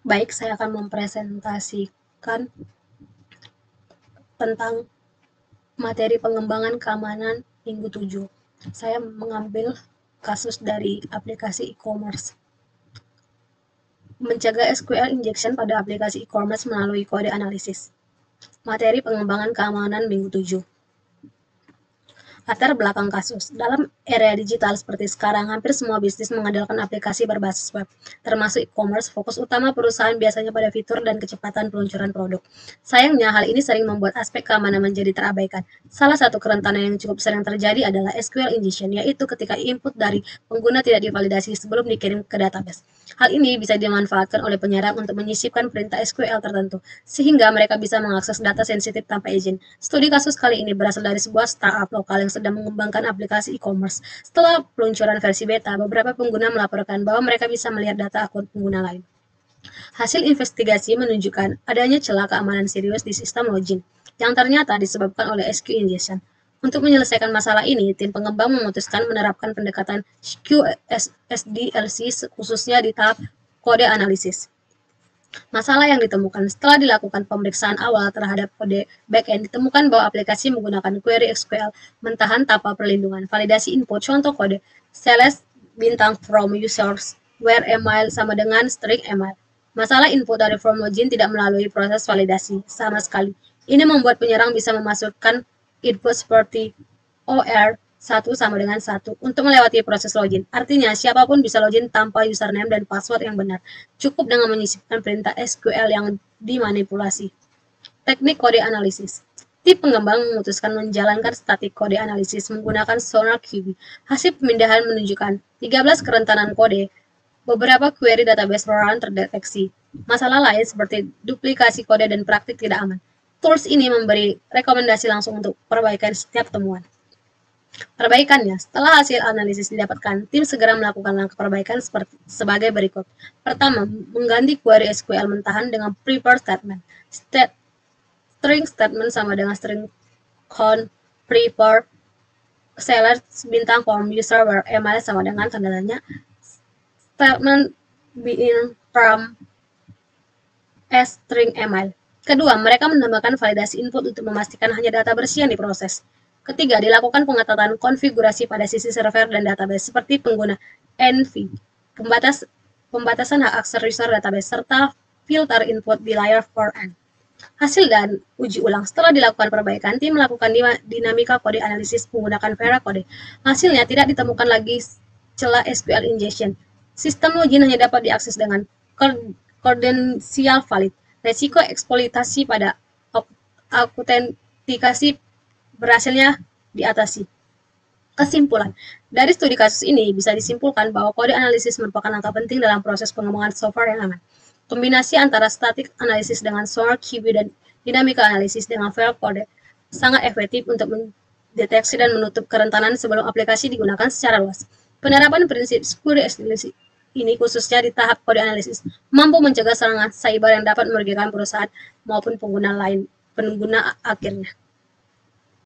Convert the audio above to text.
Baik, saya akan mempresentasikan tentang materi pengembangan keamanan minggu 7. Saya mengambil kasus dari aplikasi e-commerce. Mencegah SQL injection pada aplikasi e-commerce melalui kode analisis. Materi pengembangan keamanan minggu 7. Latar belakang kasus. Dalam era digital seperti sekarang, hampir semua bisnis mengandalkan aplikasi berbasis web, termasuk e-commerce. Fokus utama perusahaan biasanya pada fitur dan kecepatan peluncuran produk. Sayangnya, hal ini sering membuat aspek keamanan menjadi terabaikan. Salah satu kerentanan yang cukup sering terjadi adalah SQL injection, yaitu ketika input dari pengguna tidak divalidasi sebelum dikirim ke database. Hal ini bisa dimanfaatkan oleh penyerang untuk menyisipkan perintah SQL tertentu, sehingga mereka bisa mengakses data sensitif tanpa izin. Studi kasus kali ini berasal dari sebuah startup lokal yang sedang mengembangkan aplikasi e-commerce. Setelah peluncuran versi beta, beberapa pengguna melaporkan bahwa mereka bisa melihat data akun pengguna lain. Hasil investigasi menunjukkan adanya celah keamanan serius di sistem login, yang ternyata disebabkan oleh SQL injection. Untuk menyelesaikan masalah ini, tim pengembang memutuskan menerapkan pendekatan SDLC khususnya di tahap kode analisis. Masalah yang ditemukan setelah dilakukan pemeriksaan awal terhadap kode backend, ditemukan bahwa aplikasi menggunakan query SQL mentahan tanpa perlindungan. Validasi input contoh kode select bintang from users where email sama dengan string email. Masalah input dari form login tidak melalui proses validasi sama sekali. Ini membuat penyerang bisa memasukkan input seperti OR 1 sama dengan 1 untuk melewati proses login. Artinya, siapapun bisa login tanpa username dan password yang benar. Cukup dengan menyisipkan perintah SQL yang dimanipulasi. Teknik kode analisis. Tim pengembang memutuskan menjalankan statik kode analisis menggunakan SonarQB. Hasil pemindahan menunjukkan 13 kerentanan kode. Beberapa query database run terdeteksi. Masalah lain seperti duplikasi kode dan praktik tidak aman. Tools ini memberi rekomendasi langsung untuk perbaikan setiap temuan. Perbaikannya, setelah hasil analisis didapatkan, tim segera melakukan langkah perbaikan sebagai berikut. Pertama, mengganti query SQL mentahan dengan prepare statement. String statement sama dengan string con prepare select bintang form user where email sama dengan tanda tanya statement being from string email. Kedua, mereka menambahkan validasi input untuk memastikan hanya data bersih yang diproses. Ketiga, dilakukan pengetatan konfigurasi pada sisi server dan database seperti pengguna NV, pembatasan hak akses user database, serta filter input di layer for N. Hasil dan uji ulang. Setelah dilakukan perbaikan, tim melakukan dinamika kode analisis menggunakan Vera kode. Hasilnya tidak ditemukan lagi celah SQL injection. Sistem login hanya dapat diakses dengan kredensial valid. Resiko eksploitasi pada autentikasi berhasilnya diatasi. Kesimpulan, dari studi kasus ini bisa disimpulkan bahwa kode analisis merupakan langkah penting dalam proses pengembangan software yang aman. Kombinasi antara static analisis dengan SonarQB dan dinamika analisis dengan Vera kode sangat efektif untuk mendeteksi dan menutup kerentanan sebelum aplikasi digunakan secara luas. Penerapan prinsip security SDLC ini khususnya di tahap kode analisis mampu mencegah serangan cyber yang dapat merugikan perusahaan maupun pengguna akhirnya.